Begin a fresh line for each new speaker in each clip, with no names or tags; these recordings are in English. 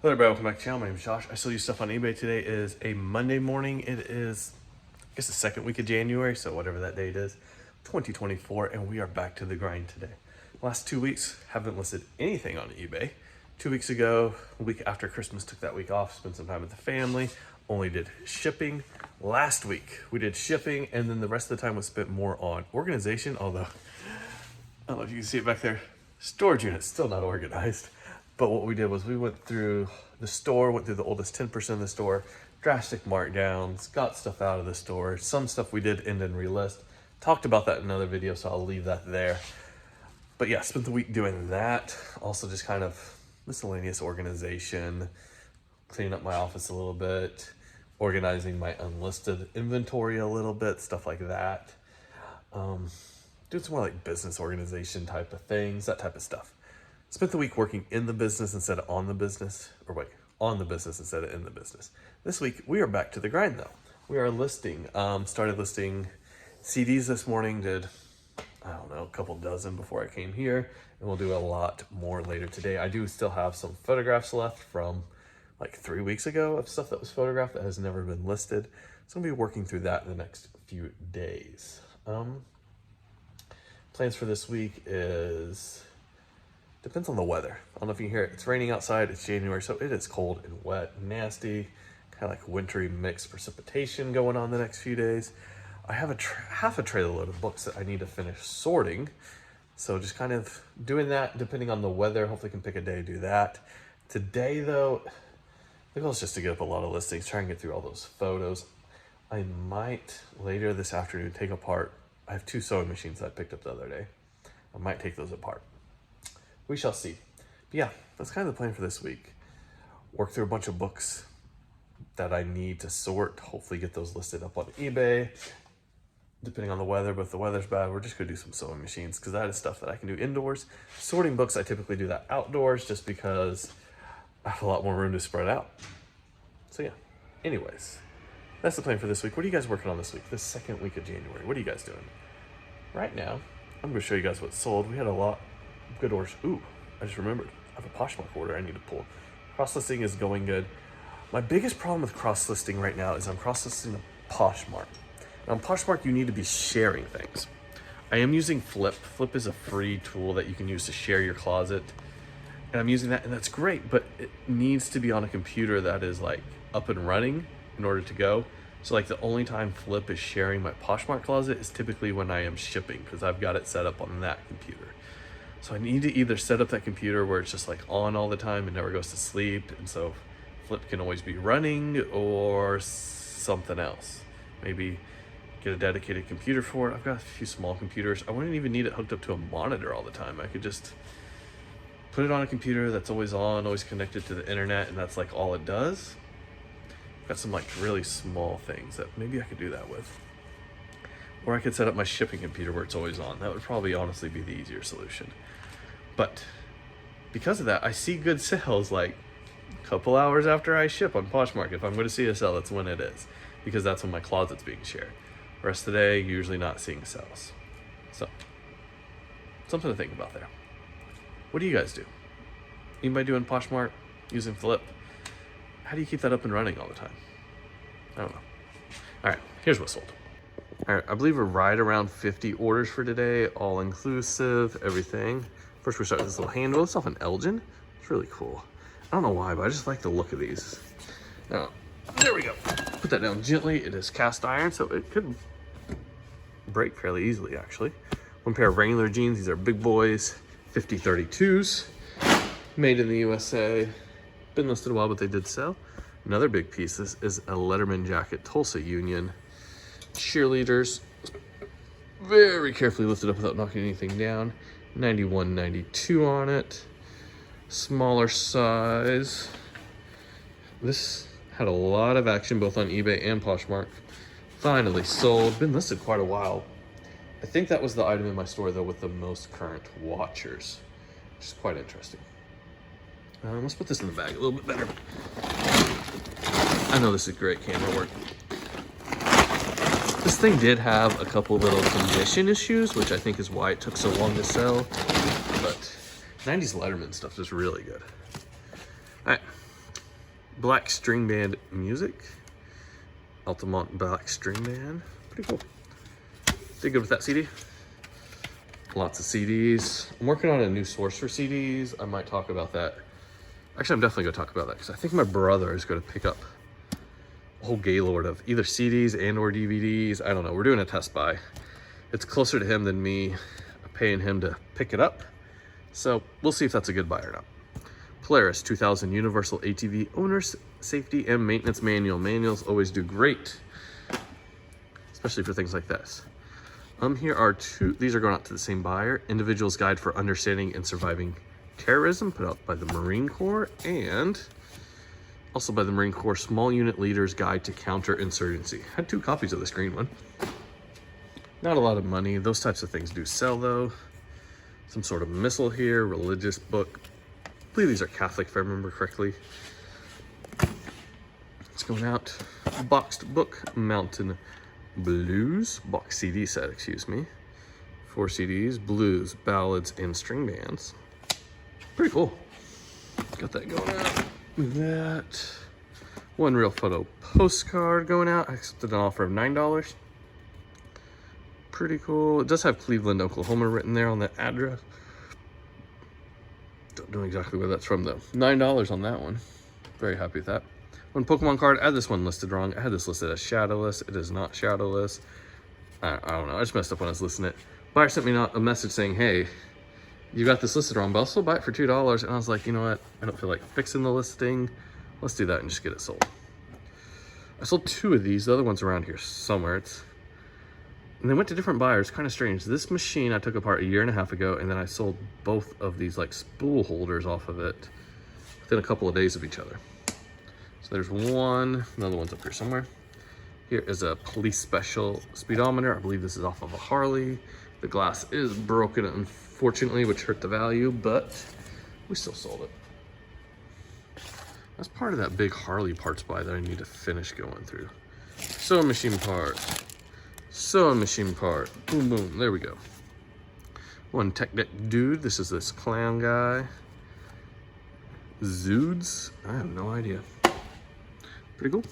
Hello everybody, welcome back to the channel. My name is Josh. I sell you stuff on eBay. Today is a Monday morning. It is, I guess, the second week of January, so whatever that date is, 2024, and we are back to the grind today. Last 2 weeks, haven't listed anything on eBay. 2 weeks ago, a week after Christmas, took that week off, spent some time with the family, only did shipping. Last week, we did shipping, and then the rest of the time was spent more on organization, although, I don't know if you can see it back there, storage units, still not organized. But what we did was we went through the store, went through the oldest 10% of the store, drastic markdowns, got stuff out of the store. Some stuff we did end and relist. Talked about that in another video, so I'll leave that there. But yeah, spent the week doing that. Also just kind of miscellaneous organization, cleaning up my office a little bit, organizing my unlisted inventory a little bit, stuff like that. Doing some more like business organization type of things, that type of stuff. Spent the week working in the business instead of on the business, or wait, on the business instead of in the business. This week, we are back to the grind though. We are listing, started listing CDs this morning, did, I don't know, a couple dozen before I came here, and we'll do a lot more later today. I do still have some photographs left from like 3 weeks ago of stuff that was photographed that has never been listed. So I'm gonna be working through that in the next few days. Plans for this week is, depends on the weather. I don't know if you can hear it. It's raining outside. It's January, so it is cold and wet, nasty, kind of like wintry mixed precipitation going on the next few days. I have half a trailer load of books that I need to finish sorting. So just kind of doing that depending on the weather. Hopefully I can pick a day to do that. Today though, the goal is just to get up a lot of listings, try and get through all those photos. I might later this afternoon take apart, I have 2 sewing machines that I picked up the other day. I might take those apart. We shall see. But yeah, that's kind of the plan for this week. Work through a bunch of books that I need to sort, hopefully get those listed up on eBay, depending on the weather. But if the weather's bad, we're just gonna do some sewing machines because that is stuff that I can do indoors. Sorting books, I typically do that outdoors just because I have a lot more room to spread out. So yeah, anyways, that's the plan for this week. What are you guys working on this week? This second week of January, what are you guys doing? Right now, I'm gonna show you guys what's sold. We had a lot of good orders. Ooh, I just remembered. I have a Poshmark order I need to pull. Cross-listing is going good. My biggest problem with cross-listing right now is I'm cross-listing a Poshmark. Now on Poshmark, you need to be sharing things. I am using Flip. Flip is a free tool that you can use to share your closet. And I'm using that, and that's great, but it needs to be on a computer that is like up and running in order to go. So like the only time Flip is sharing my Poshmark closet is typically when I am shipping because I've got it set up on that computer. So I need to either set up that computer where it's just like on all the time and never goes to sleep, and so Flip can always be running, or something else. Maybe get a dedicated computer for it. I've got a few small computers. I wouldn't even need it hooked up to a monitor all the time. I could just put it on a computer that's always on, always connected to the internet, and that's like all it does. I've got some like really small things that maybe I could do that with. Or I could set up my shipping computer where it's always on. That would probably honestly be the easier solution. But because of that, I see good sales like a couple hours after I ship on Poshmark. If I'm going to see a sale, that's when it is, because that's when my closet's being shared. The rest of the day, usually not seeing sales. So, something to think about there. What do you guys do? Anybody doing Poshmark, using Flip? How do you keep that up and running all the time? I don't know. All right, here's what's sold. All right, I believe we're right around 50 orders for today, all inclusive, everything. First, we start with this little handle. It's off an Elgin. It's really cool. I don't know why, but I just like the look of these. Now, there we go. Put that down gently. It is cast iron, so it could break fairly easily, actually. One pair of regular jeans. These are big boys, 5032s, made in the USA. Been listed a while, but they did sell. Another big piece. This is a Letterman jacket, Tulsa Union. Cheerleaders, very carefully lifted up without knocking anything down. 91, 92 on it. Smaller size. This had a lot of action both on eBay and Poshmark. Finally sold. Been listed quite a while. I think that was the item in my store though with the most current watchers, which is quite interesting. Let's put this in the bag a little bit better. I know this is great camera work. This thing did have a couple little condition issues, which I think is why it took so long to sell. 90s Letterman stuff is really good. All right, Black string band music. Altamont Black string band. Pretty cool. Did good with that CD. Lots of CDs. I'm working on a new source for CDs. I might talk about that. Actually, I'm definitely going to talk about that because I think my brother is going to pick up a whole gaylord of either CDs and or DVDs. I don't know. We're doing a test buy. It's closer to him than me paying him to pick it up. So we'll see if that's a good buy or not. Polaris 2000 Universal ATV Owner's Safety and Maintenance Manual. Manuals always do great, especially for things like this. Here are two, these are going out to the same buyer. Individual's Guide for Understanding and Surviving Terrorism, put out by the Marine Corps, and also by the Marine Corps Small Unit Leader's Guide to Counterinsurgency. Had 2 copies of this green one. Not a lot of money. Those types of things do sell though. Some sort of missile here, religious book. I believe these are Catholic if I remember correctly. It's going out. Boxed book, Mountain Blues, box CD set, excuse me. 4 CDs, blues, ballads, and string bands. Pretty cool. Got that going out. That. One Real Photo postcard going out. I accepted an offer of $9. Pretty cool. It does have Cleveland, Oklahoma written there on the address. Don't know exactly where that's from though. $9 on that one. Very happy with that. One Pokemon card. I had this one listed wrong. I had this listed as shadowless. It is not shadowless. I don't know. I just messed up when I was listing it. Buyer sent me a message saying, hey, you got this listed wrong, but I'll still buy it for $2. And I was like, you know what? I don't feel like fixing the listing. Let's do that and just get it sold. I sold 2 of these. The other one's around here somewhere. And they went to different buyers. Kind of strange. This machine I took apart a year and a half ago, and then I sold both of these like spool holders off of it within a couple of days of each other. So there's one, another one's up here somewhere. Here is a police special speedometer. I believe this is off of a Harley. The glass is broken, unfortunately, which hurt the value, but we still sold it. That's part of that big Harley parts buy that I need to finish going through. Sewing machine part. Sewing machine part. Boom, boom. There we go. One Tech Deck Dude. This is this clown guy. Zoods. I have no idea. Pretty cool.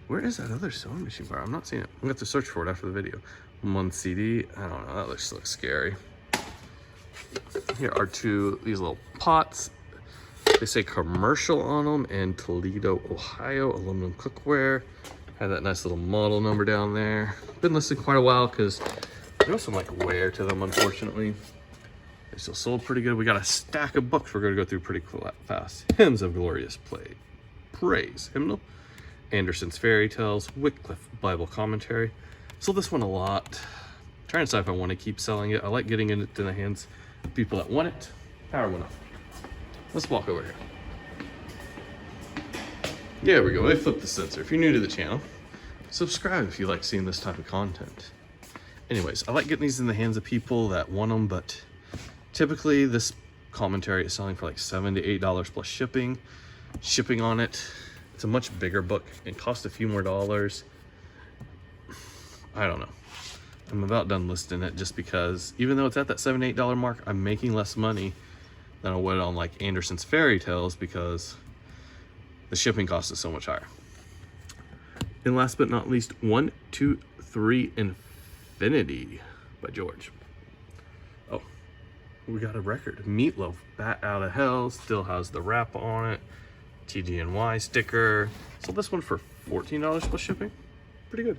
Where is that other sewing machine part? I'm not seeing it. I'm going to have to search for it after the video. One CD. I don't know. That looks scary. Here are 2 these little pots. They say commercial on them, and Toledo, Ohio, aluminum cookware. Had that nice little model number down there. Been listed quite a while because there was some like wear to them, unfortunately. They still sold pretty good. We got a stack of books we're going to go through pretty fast. Hymns of Glorious Praise hymnal. Anderson's Fairy Tales. Wycliffe Bible Commentary. Sold this one a lot. I'm trying to decide if I want to keep selling it. I like getting it in the hands of people that want it. Power went off. Let's walk over here. There we go. I flipped the sensor. If you're new to the channel, subscribe if you like seeing this type of content. Anyways, I like getting these in the hands of people that want them, but typically this commentary is selling for like $7 to $8 plus shipping. Shipping on it. It's a much bigger book. It costs a few more dollars. I don't know. I'm about done listing it just because even though it's at that $7 to $8 mark, I'm making less money than I would on like Anderson's Fairy Tales because the shipping cost is so much higher. And last but not least, 1, 2, 3 Infinity by George. Oh, we got a record. Meatloaf, Bat Out of Hell, still has the wrap on it. TGNY sticker. Sold this one for $14 plus shipping. Pretty good.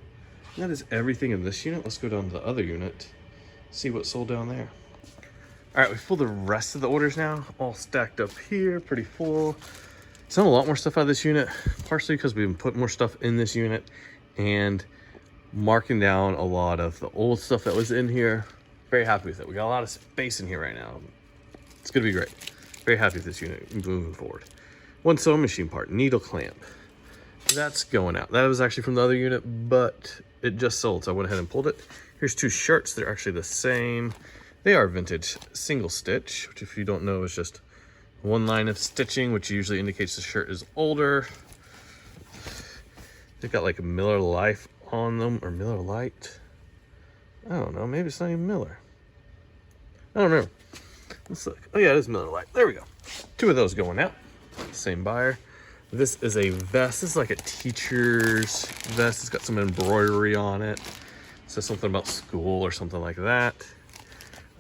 And that is everything in this unit. Let's go down to the other unit, see what sold down there. All right, we pulled the rest of the orders now, all stacked up here, pretty full. Selling a lot more stuff out of this unit, partially because we've been putting more stuff in this unit and marking down a lot of the old stuff that was in here. Very happy with it. We got a lot of space in here right now. It's gonna be great. Very happy with this unit moving forward. One sewing machine part, needle clamp. That's going out. That was actually from the other unit, but it just sold, so I went ahead and pulled it. Here's 2 shirts. They're actually the same. They are vintage single stitch, which if you don't know is just one line of stitching, which usually indicates the shirt is older. They've got like a Miller Life on them, or Miller Lite. I don't know, maybe it's not even Miller. I don't remember. Let's look. Oh yeah, it is Miller Lite. There we go. 2 of those going out. Same buyer. This is a vest. This is like a teacher's vest. It's got some embroidery on it. It says something about school or something like that.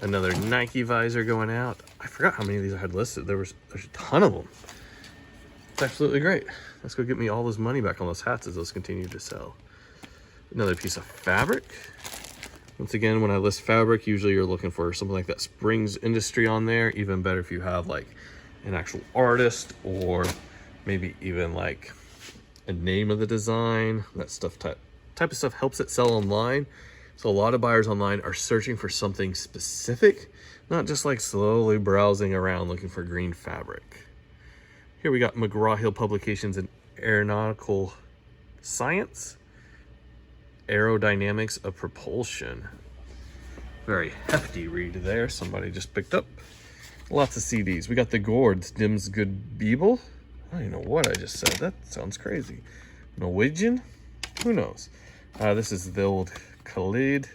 Another Nike visor going out. I forgot how many of these I had listed. There's a ton of them. It's absolutely great. Let's go get me all this money back on those hats as those continue to sell. Another piece of fabric. Once again, when I list fabric, usually you're looking for something like that Springs Industry on there. Even better if you have like an actual artist or maybe even like a name of the design. That stuff type of stuff helps it sell online. So a lot of buyers online are searching for something specific, not just like slowly browsing around looking for green fabric. Here we got McGraw-Hill Publications in Aeronautical Science, Aerodynamics of Propulsion. Very hefty read there. Somebody just picked up. Lots of CDs. We got the Gord's Dim's Good Beeble. I don't even know what I just said. That sounds crazy. Norwegian? Who knows? This is the old Khalid.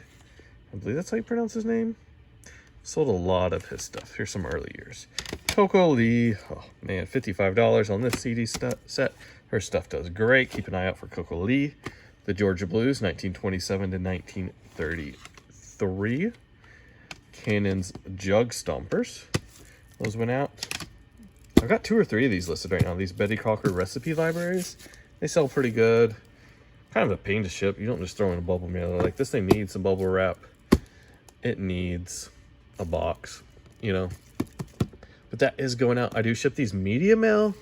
I believe that's how you pronounce his name. Sold a lot of his stuff. Here's some early years. Coco Lee. Oh man, $55 on this CD set. Her stuff does great. Keep an eye out for Coco Lee. The Georgia Blues, 1927 to 1933. Cannon's Jug Stompers. Those went out. I've got 2 or 3 of these listed right now. These Betty Crocker recipe libraries. They sell pretty good. Kind of a pain to ship. You don't just throw in a bubble mailer. Like, this thing needs some bubble wrap. It needs a box, you know. But that is going out. I do ship these media mail.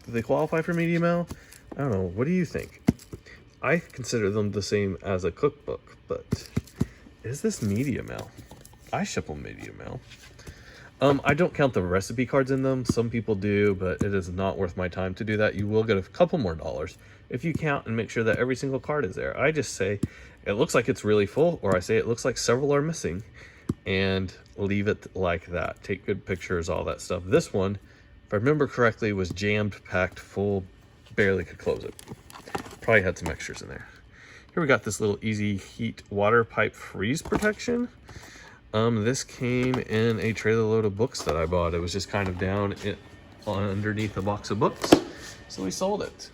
Do they qualify for media mail? I don't know. What do you think? I consider them the same as a cookbook, but is this media mail? I ship them media mail. I don't count the recipe cards in them. Some people do, but it is not worth my time to do that. You will get a couple more dollars if you count and make sure that every single card is there. I just say it looks like it's really full, or I say it looks like several are missing, and leave it like that. Take good pictures, all that stuff. This one, if I remember correctly, was jammed, packed full, barely could close it. Probably had some extras in there. Here we got this little easy heat water pipe freeze protection. This came in a trailer load of books that I bought. It was just kind of down underneath a box of books, so we sold it.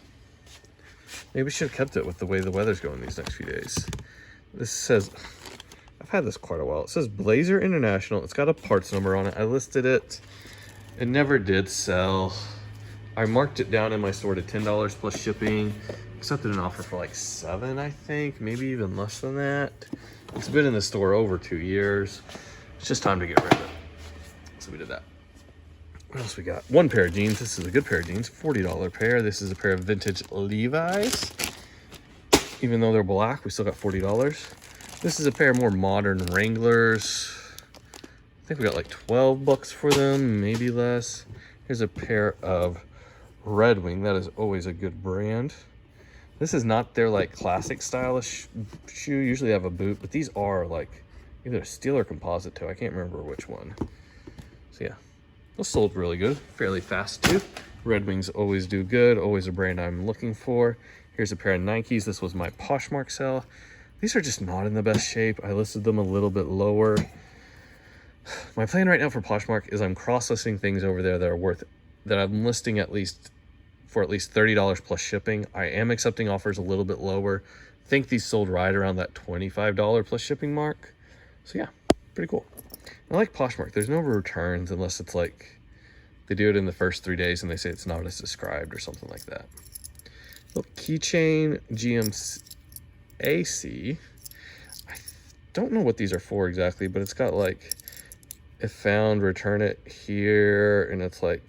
Maybe we should have kept it with the way the weather's going these next few days. This says, I've had this quite a while. It says Blazer International. It's got a parts number on it. I listed it. It never did sell. I marked it down in my store to $10 plus shipping. Accepted an offer for like $7, I think, maybe even less than that. It's been in the store over 2 years. It's just time to get rid of it. So we did that. What else we got? One pair of jeans. This is a good pair of jeans. $40 pair. This is a pair of vintage Levi's. Even though they're black, we still got $40. This is a pair of more modern Wranglers. I think we got like 12 bucks for them, maybe less. Here's a pair of Red Wing. That is always a good brand. This is not their like classic stylish shoe. Usually they have a boot, but these are like either steel or composite toe. I can't remember which one. So yeah, those sold really good, fairly fast too. Red Wings always do good, always a brand I'm looking for. Here's a pair of Nikes. This was my Poshmark sale. These are just not in the best shape. I listed them a little bit lower. My plan right now for Poshmark is I'm cross-listing things over there that are worth, that I'm listing at least for at least $30 plus shipping. I am accepting offers a little bit lower. I think these sold right around that $25 plus shipping mark. So yeah, pretty cool. I like Poshmark. There's no returns unless it's like they do it in the first 3 days and they say it's not as described or something like that. Little keychain, GMAC. I don't know what these are for exactly, but it's got like, if found, return it here, and it's like,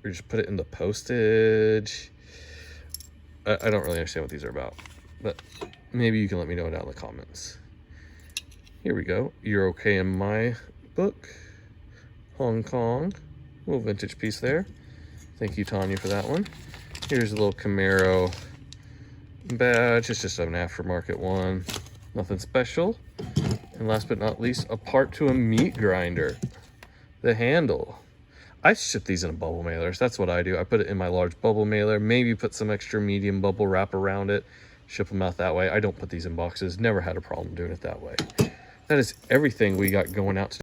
or just put it in the postage. I don't really understand what these are about, but maybe you can let me know down in the comments. Here we go. You're okay in my book. Hong Kong. A little vintage piece there. Thank you, Tanya, for that one. Here's a little Camaro badge. It's just an aftermarket one. Nothing special. And last but not least, a part to a meat grinder. The handle. I ship these in a bubble mailers. That's what I do. I put it in my large bubble mailer, maybe put some extra medium bubble wrap around it, ship them out that way. I don't put these in boxes. Never had a problem doing it that way. That is everything we got going out today.